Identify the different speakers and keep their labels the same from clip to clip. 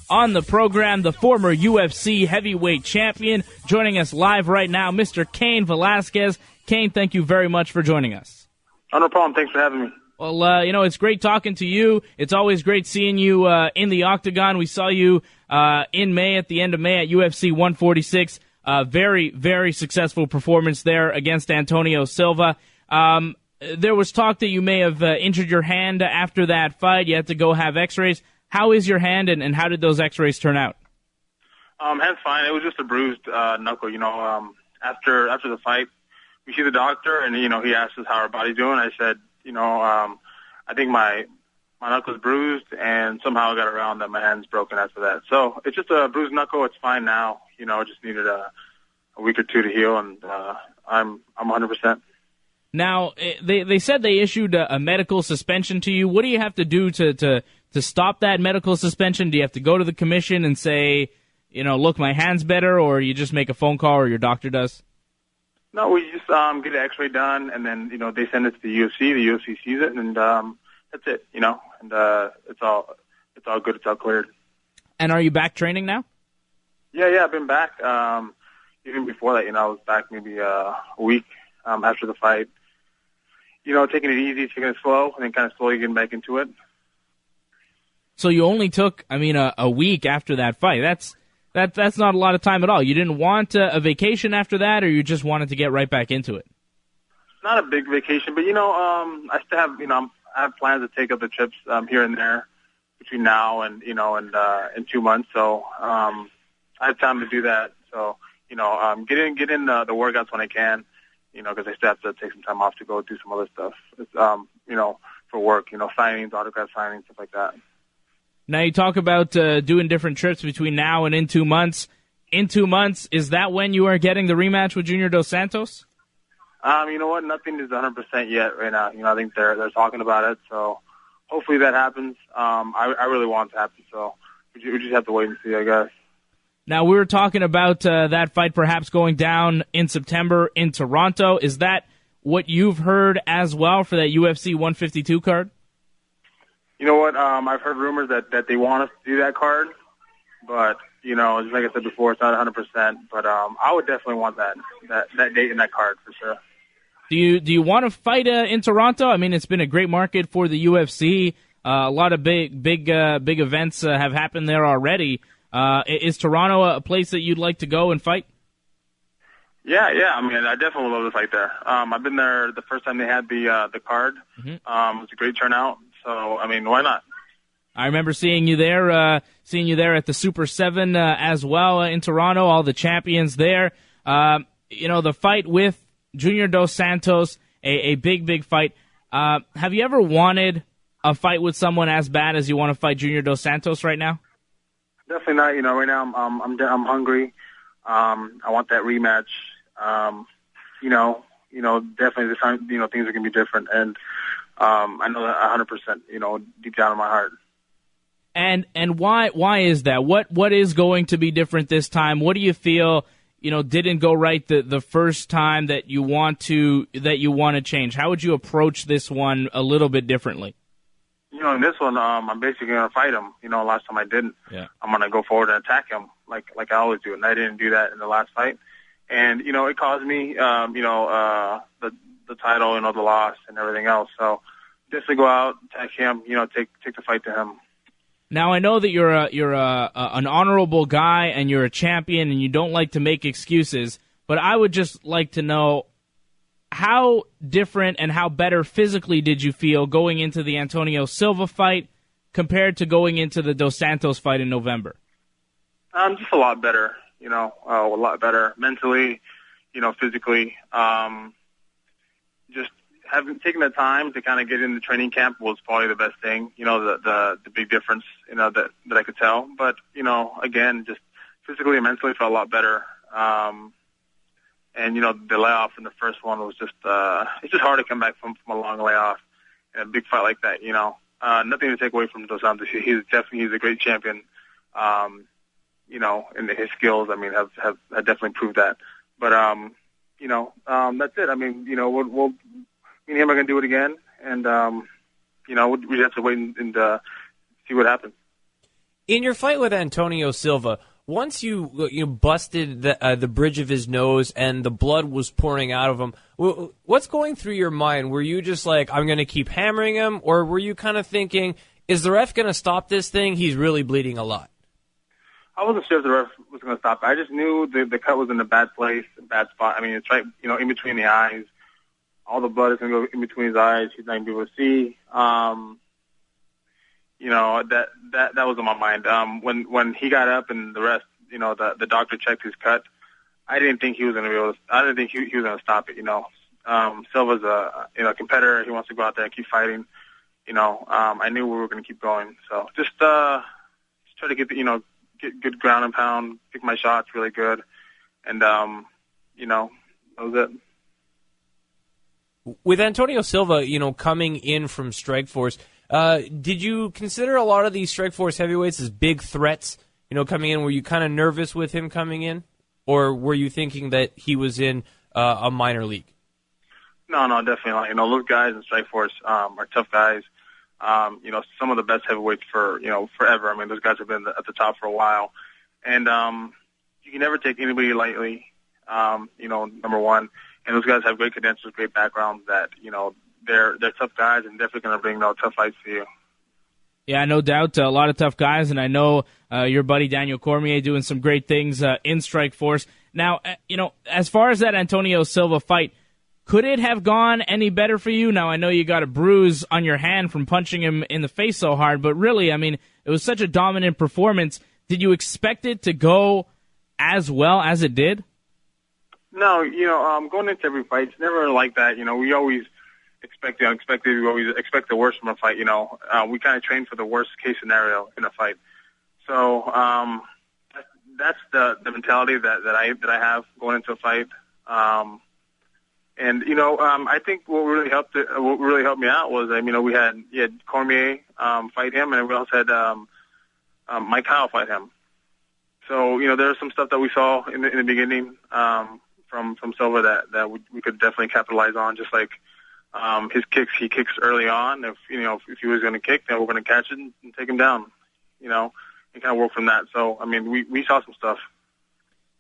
Speaker 1: on the program, the former UFC heavyweight champion. Joining us live right now, Mr. Cain Velasquez. Cain, thank you very much for joining us.
Speaker 2: Oh, no problem. Thanks for having me.
Speaker 1: Well, it's great talking to you. It's always great seeing you in the octagon. We saw you in May, at the end of May, at UFC 146. Very, very successful performance there against Antonio Silva. There was talk that you may have injured your hand after that fight. You had to go have x-rays. How is your hand, and how did those x-rays turn out?
Speaker 2: Hand's fine. It was just a bruised knuckle. After the fight, we see the doctor, and, he asked us how our body's doing. I said, I think my knuckle's bruised, and somehow I got around that my hand's broken after that. So it's just a bruised knuckle. It's fine now. It just needed a week or two to heal, and I'm 100%.
Speaker 1: Now, they said they issued a medical suspension to you. What do you have to do to stop that medical suspension? Do you have to go to the commission and say, look, my hand's better, or you just make a phone call, or your doctor does?
Speaker 2: No, we just get an x-ray done, and then, they send it to the UFC. The UFC sees it, and that's it, and it's all good. It's all cleared. And
Speaker 1: are you back training now?
Speaker 2: Yeah, I've been back. Even before that, I was back maybe a week after the fight. Taking it easy, taking it slow, and then kind of slowly getting back into it.
Speaker 1: So you only took, a week after that fight. That's not a lot of time at all. You didn't want a vacation after that, or you just wanted to get right back into it?
Speaker 2: Not a big vacation, but I still have, I have plans to take other trips here and there between now and in 2 months. So I have time to do that. So get in the workouts when I can. Because I still have to take some time off to go do some other stuff. It's, for work, signings, autograph signings, stuff like that.
Speaker 1: Now you talk about doing different trips between now and in 2 months. In 2 months, is that when you are getting the rematch with Junior Dos Santos?
Speaker 2: You know what? Nothing is 100% yet right now. I think they're talking about it. So hopefully that happens. I really want it to happen. So we just have to wait and see, I guess.
Speaker 1: Now, we were talking about that fight perhaps going down in September in Toronto. Is that what you've heard as well for that UFC 152 card?
Speaker 2: You know what? I've heard rumors that they want us to do that card. But, just like I said before, it's not 100%. But I would definitely want that date and that card for sure.
Speaker 1: Do you want to fight in Toronto? It's been a great market for the UFC. A lot of big events have happened there already. Is Toronto a place that you'd like to go and fight?
Speaker 2: Yeah. I definitely would love to fight there. I've been there the first time they had the card. Mm-hmm. It was a great turnout. So, why not?
Speaker 1: I remember seeing you there at the Super 7 as well in Toronto, all the champions there. The fight with Junior Dos Santos, a big fight. Have you ever wanted a fight with someone as bad as you want to fight Junior Dos Santos right now?
Speaker 2: Definitely not. Right now I'm hungry. I want that rematch. Definitely this time, things are gonna be different, and I know that 100%. Deep down in my heart.
Speaker 1: And why is that? What is going to be different this time? What do you feel didn't go right the first time that you want to change? How would you approach this one a little bit differently?
Speaker 2: In this one, I'm basically going to fight him. Last time I didn't. Yeah. I'm going to go forward and attack him like I always do, and I didn't do that in the last fight. And, it caused me, the title, the loss and everything else. So definitely go out, attack him, take the fight to him.
Speaker 1: Now, I know that you're an honorable guy and you're a champion and you don't like to make excuses, but I would just like to know, how different and how better physically did you feel going into the Antonio Silva fight compared to going into the Dos Santos fight in November?
Speaker 2: Just a lot better, a lot better mentally, physically. Just taking the time to kind of get into training camp was probably the best thing, the big difference, that I could tell. But, again, just physically and mentally felt a lot better. And, the layoff in the first one was just, it's just hard to come back from a long layoff in a big fight like that, Nothing to take away from Dos Santos. He's a great champion. In his skills, have definitely proved that. But, that's it. We'll me and him are going to do it again. And, we just have to wait and see what happens.
Speaker 3: In your fight with Antonio Silva, once you busted the bridge of his nose and the blood was pouring out of him, what's going through your mind? Were you just like, I'm going to keep hammering him, or were you kind of thinking, is the ref going to stop this thing? He's really bleeding a lot.
Speaker 2: I wasn't sure if the ref was going to stop it. I just knew the cut was in a bad place, a bad spot. I mean, it's right, in between the eyes. All the blood is going to go in between his eyes. He's not going to be able to see. That was on my mind. When he got up and the rest, the doctor checked his cut, I didn't think he was going to be able to. I didn't think he was going to stop it. Silva's a competitor. He wants to go out there and keep fighting. I knew we were going to keep going. So just try to get get good ground and pound, pick my shots really good, and that was it.
Speaker 3: With Antonio Silva, coming in from Strikeforce, did you consider a lot of these Strikeforce heavyweights as big threats, coming in? Were you kind of nervous with him coming in? Or were you thinking that he was in a minor league? No,
Speaker 2: definitely not. Those guys in Strikeforce are tough guys. Some of the best heavyweights for forever. I mean, those guys have been at the top for a while. And you can never take anybody lightly, number one. And those guys have great credentials, great backgrounds that, they're tough guys and definitely going to bring tough fights to you.
Speaker 1: Yeah, no doubt. A lot of tough guys, and I know your buddy Daniel Cormier doing some great things in Strikeforce. Now, as far as that Antonio Silva fight, could it have gone any better for you? Now, I know you got a bruise on your hand from punching him in the face so hard, but really, I mean, it was such a dominant performance. Did you expect it to go as well as it did?
Speaker 2: No, going into every fight, it's never like that. We always expect the unexpected. We always expect the worst from a fight. We kind of train for the worst case scenario in a fight. So that's the mentality that I have going into a fight. I think what really helped me out was we had Cormier fight him, and we also had McKough fight him. So there's some stuff that we saw in the beginning from Silva that we could definitely capitalize on. Just like his kicks, he kicks early on. If he was going to kick, then we're going to catch it and take him down. And kind of work from that. So we saw some stuff.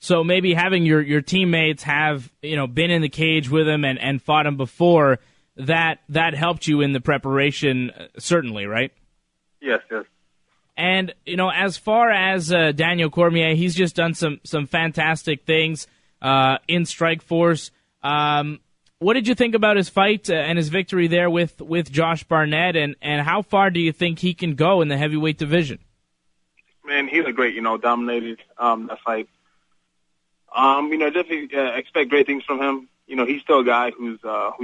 Speaker 1: So maybe having your teammates have been in the cage with him and fought him before, that helped you in the preparation, certainly, right?
Speaker 2: Yes.
Speaker 1: And as far as Daniel Cormier, he's just done some fantastic things in Strikeforce. What did you think about his fight and his victory there with Josh Barnett, and how far do you think he can go in the heavyweight division?
Speaker 2: Man, he looked great. Dominated that fight. Definitely expect great things from him. He's still a guy who's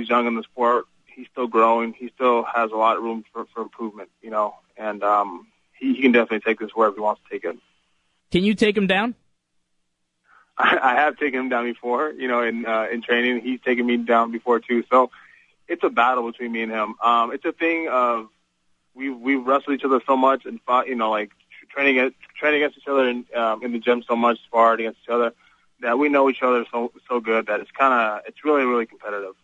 Speaker 2: young in the sport. He's still growing. He still has a lot of room for improvement. And he can definitely take this wherever he wants to take it.
Speaker 1: Can you take him down?
Speaker 2: I have taken him down before. In training, he's taken me down before too. So it's a battle between me and him. It's a thing of we wrestled each other so much and fought. Training against each other in the gym so much, sparred against each other, that we know each other so good that it's really, really competitive.